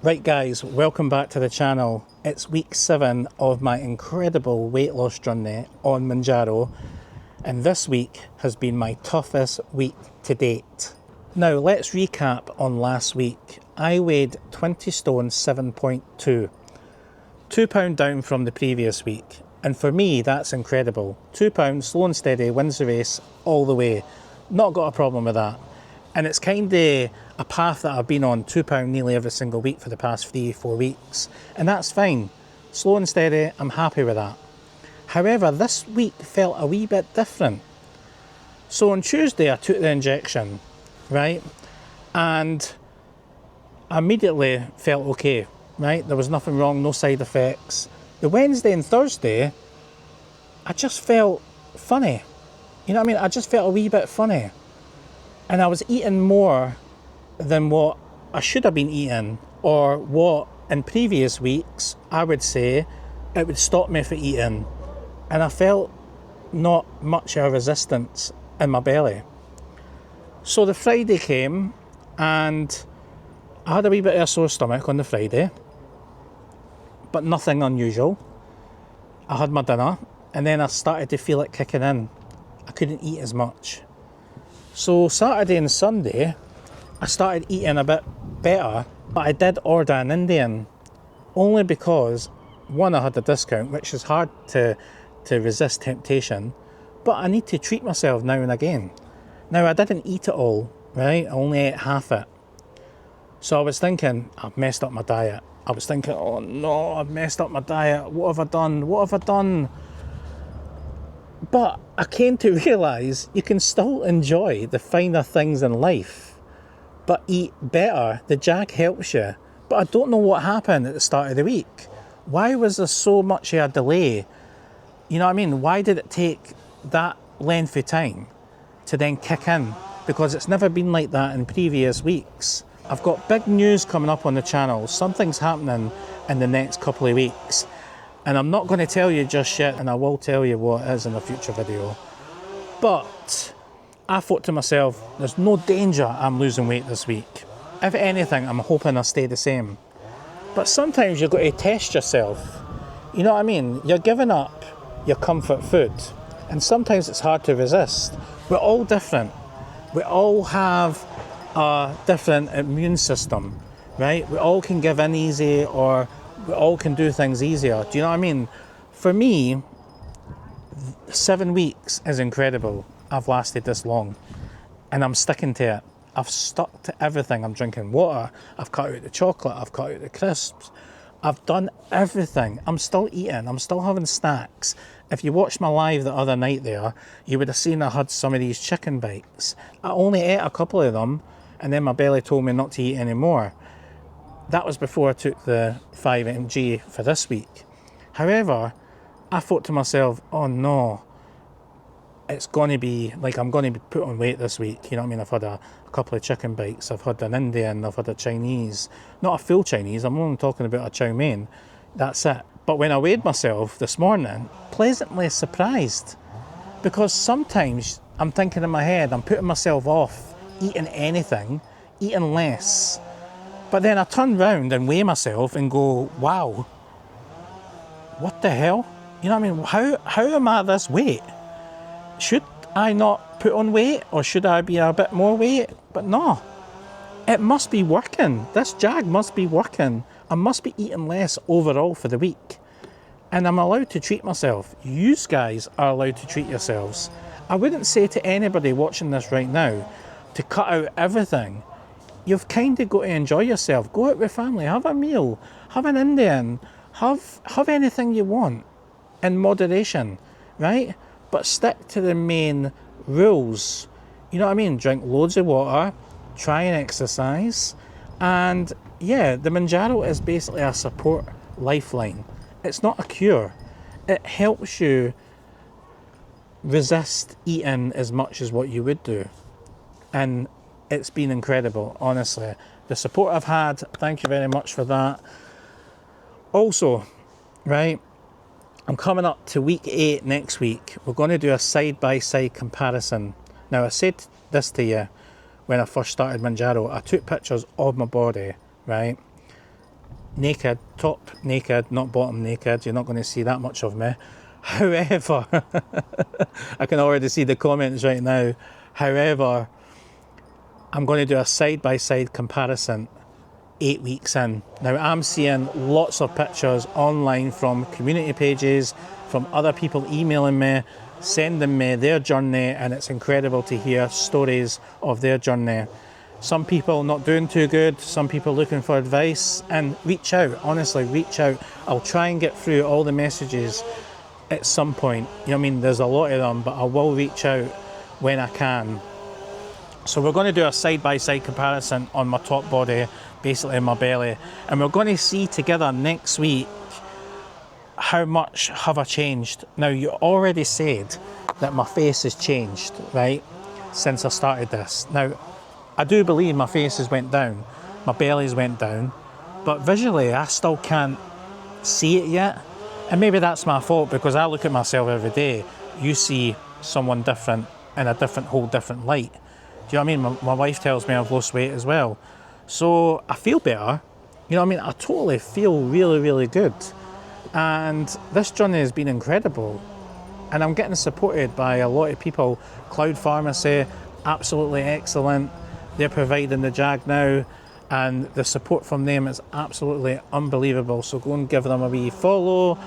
Right guys, welcome back to the channel. It's week 7 of my incredible weight loss journey on Mounjaro, and this week has been my toughest week to date. Now let's recap on last week. I weighed 20 stone 7.2, £2 down from the previous week, and for me that's incredible. £2 slow and steady wins the race all the way. Not got a problem with that. And it's kind of a path that I've been on, £2 nearly every single week for the past 3-4 weeks. And that's fine. Slow and steady, I'm happy with that. However, this week felt a wee bit different. So on Tuesday I took the injection, right? And I immediately felt okay, right? There was nothing wrong, no side effects. The Wednesday and Thursday, I just felt funny. You know what I mean? I just felt a wee bit funny. And I was eating more than what I should have been eating, or what in previous weeks I would say it would stop me from eating. And I felt not much of a resistance in my belly. So the Friday came and I had a wee bit of a sore stomach on the Friday, but nothing unusual. I had my dinner and then I started to feel it kicking in. I couldn't eat as much. So Saturday and Sunday, I started eating a bit better, but I did order an Indian, only because, one, I had a discount, which is hard to resist temptation, but I need to treat myself now and again. Now, I didn't eat it all, right? I only ate half it. So I was thinking, I've messed up my diet. I was thinking, oh no, I've messed up my diet. What have I done? What have I done? But I came to realise you can still enjoy the finer things in life, but eat better. The Jag helps you. But I don't know what happened at the start of the week. Why was there so much of a delay? You know what I mean? Why did it take that length of time to then kick in? Because it's never been like that in previous weeks. I've got big news coming up on the channel. Something's happening in the next couple of weeks. And I'm not going to tell you just yet, and I will tell you what it is in a future video. But I thought to myself, there's no danger I'm losing weight this week. If anything, I'm hoping I stay the same. But sometimes you've got to test yourself. You know what I mean? You're giving up your comfort food, and sometimes it's hard to resist. We're all different. We all have a different immune system, right? We all can give in easy, or we all can do things easier. Do you know what I mean? For me, 7 weeks is incredible. I've lasted this long and I'm sticking to it. I've stuck to everything. I'm drinking water. I've cut out the chocolate. I've cut out the crisps. I've done everything. I'm still eating. I'm still having snacks. If you watched my live the other night there, you would have seen I had some of these chicken bites. I only ate a couple of them and then my belly told me not to eat any more. That was before I took the 5 mg for this week. However, I thought to myself, oh no, it's going to be like I'm going to be put on weight this week. You know what I mean? I've had a couple of chicken bites. I've had an Indian. I've had a Chinese. Not a full Chinese. I'm only talking about a chow mein. That's it. But when I weighed myself this morning, pleasantly surprised. Because sometimes I'm thinking in my head, I'm putting myself off eating anything, eating less. But then I turn round and weigh myself and go, wow, what the hell? You know what I mean? How am I this weight? Should I not put on weight, or should I be a bit more weight? But no, it must be working. This Jag must be working. I must be eating less overall for the week. And I'm allowed to treat myself. You guys are allowed to treat yourselves. I wouldn't say to anybody watching this right now to cut out everything. You've kind of got to enjoy yourself. Go out with family, have a meal, have an Indian, have anything you want in moderation, right? But stick to the main rules. You know what I mean? Drink loads of water, try and exercise, and yeah, the Mounjaro is basically a support lifeline. It's not a cure. It helps you resist eating as much as what you would do. And it's been incredible, honestly. The support I've had, thank you very much for that. Also, right, I'm coming up to week 8 next week. We're going to do a side-by-side comparison. Now, I said this to you when I first started Mounjaro. I took pictures of my body, right? naked, top naked, not bottom naked. You're not going to see that much of me. However, I can already see the comments right now. However, I'm going to do a side-by-side comparison 8 weeks in. Now, I'm seeing lots of pictures online from community pages, from other people emailing me, sending me their journey, and it's incredible to hear stories of their journey. Some people not doing too good, some people looking for advice, and reach out, honestly, reach out. I'll try and get through all the messages at some point. You know what I mean? There's a lot of them, but I will reach out when I can. So we're going to do a side-by-side comparison on my top body, basically my belly, and we're going to see together next week how much have I changed. Now, you already said that my face has changed, right, since I started this. Now, I do believe my face has went down, my belly's went down, but visually I still can't see it yet. And maybe that's my fault, because I look at myself every day. You see someone different in a whole different light. Do you know what I mean? My wife tells me I've lost weight as well. So I feel better. You know what I mean? I totally feel really, really good. And this journey has been incredible. And I'm getting supported by a lot of people. Cloud Pharmacy, absolutely excellent. They're providing the Jag now. And the support from them is absolutely unbelievable. So go and give them a wee follow.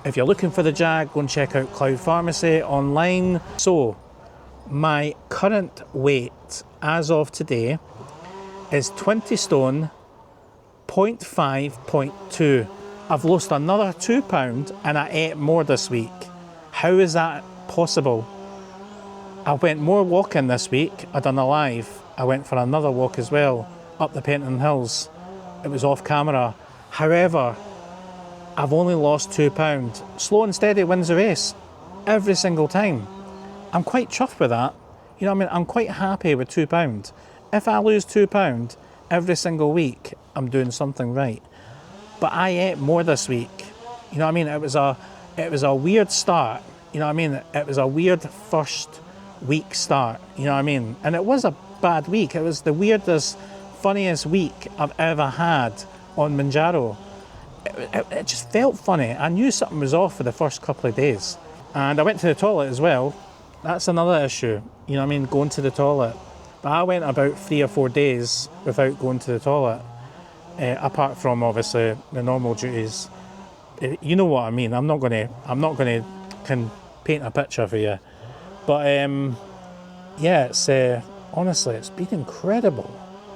If you're looking for the Jag, go and check out Cloud Pharmacy online. So, my current weight as of today is 20 stone, 0.5.2. I've lost another £2 and I ate more this week. How is that possible? I went more walking this week. I done a live. I went for another walk as well, up the Penton Hills. It was off camera. However, I've only lost £2. Slow and steady wins the race every single time. I'm quite chuffed with that. You know what I mean? I'm quite happy with £2. If I lose £2 every single week, I'm doing something right. But I ate more this week. You know what I mean? It was a weird start. You know what I mean? It was a weird first week start. You know what I mean? And it was a bad week. It was the weirdest, funniest week I've ever had on Mounjaro. It just felt funny. I knew something was off for the first couple of days. And I went to the toilet as well. That's another issue, you know what I mean, going to the toilet. But I went about 3 or 4 days without going to the toilet, apart from obviously the normal duties. You know what I mean. I'm not gonna can paint a picture for you, but yeah, it's honestly, it's been incredible.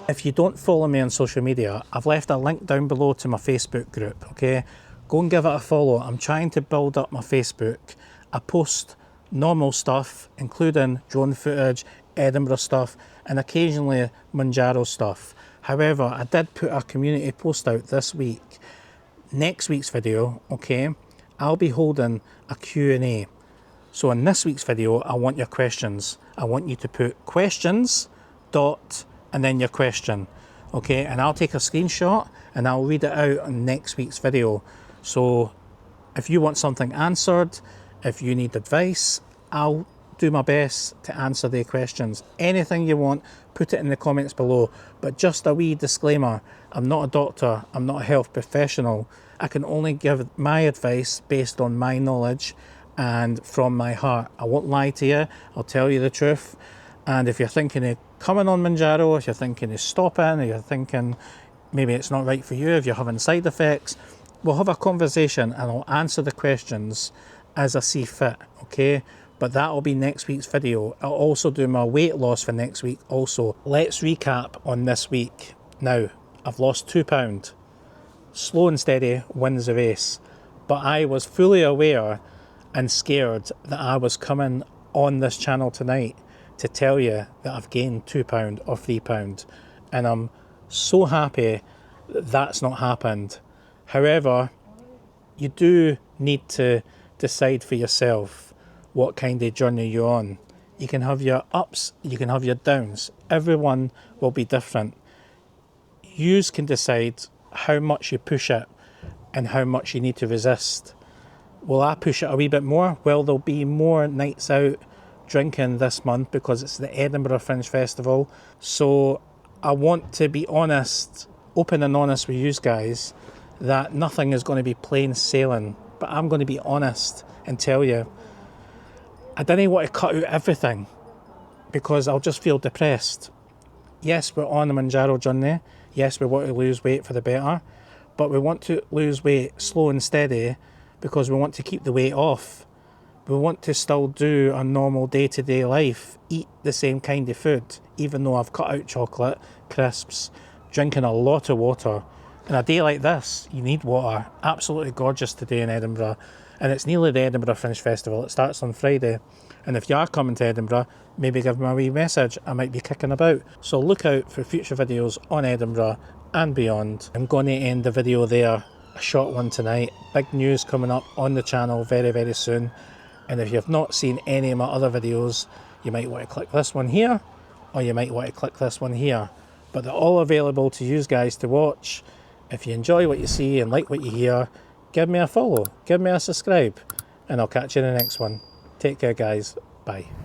If you don't follow me on social media, I've left a link down below to my Facebook group. Okay, go and give it a follow. I'm trying to build up my Facebook. I post normal stuff, including drone footage, Edinburgh stuff, and occasionally Mounjaro stuff. However, I did put a community post out this week. Next week's video, okay, I'll be holding a Q&A. So in this week's video, I want your questions. I want you to put questions, and then your question, okay? And I'll take a screenshot and I'll read it out on next week's video. So if you want something answered, if you need advice, I'll do my best to answer the questions. Anything you want, put it in the comments below. But just a wee disclaimer, I'm not a doctor, I'm not a health professional. I can only give my advice based on my knowledge and from my heart. I won't lie to you, I'll tell you the truth. And if you're thinking of coming on Mounjaro, if you're thinking of stopping, or you're thinking maybe it's not right for you, if you're having side effects, we'll have a conversation and I'll answer the questions as I see fit, okay? But that'll be next week's video. I'll also do my weight loss for next week also. Let's recap on this week. Now, I've lost £2. Slow and steady wins the race. But I was fully aware and scared that I was coming on this channel tonight to tell you that I've gained £2 or £3. And I'm so happy that that's not happened. However, you do need to decide for yourself what kind of journey you're on. You can have your ups, you can have your downs. Everyone will be different. You can decide how much you push it and how much you need to resist. Will I push it a wee bit more? Well, there'll be more nights out drinking this month because it's the Edinburgh Fringe Festival. So I want to be honest open and honest with you guys that nothing is going to be plain sailing, but I'm going to be honest and tell you I didn't want to cut out everything because I'll just feel depressed. Yes, we're on the Mounjaro journey. Yes, we want to lose weight for the better, but we want to lose weight slow and steady because we want to keep the weight off. We want to still do a normal day-to-day life, eat the same kind of food, even though I've cut out chocolate, crisps, drinking a lot of water. And a day like this, you need water. Absolutely gorgeous today in Edinburgh. And it's nearly the Edinburgh Fringe Festival. It starts on Friday. And if you are coming to Edinburgh, maybe give me a wee message. I might be kicking about. So look out for future videos on Edinburgh and beyond. I'm going to end the video there. A short one tonight. Big news coming up on the channel very, very soon. And if you've not seen any of my other videos, you might want to click this one here, or you might want to click this one here. But they're all available to you guys to watch. If you enjoy what you see and like what you hear, give me a follow, give me a subscribe, and I'll catch you in the next one. Take care, guys. Bye.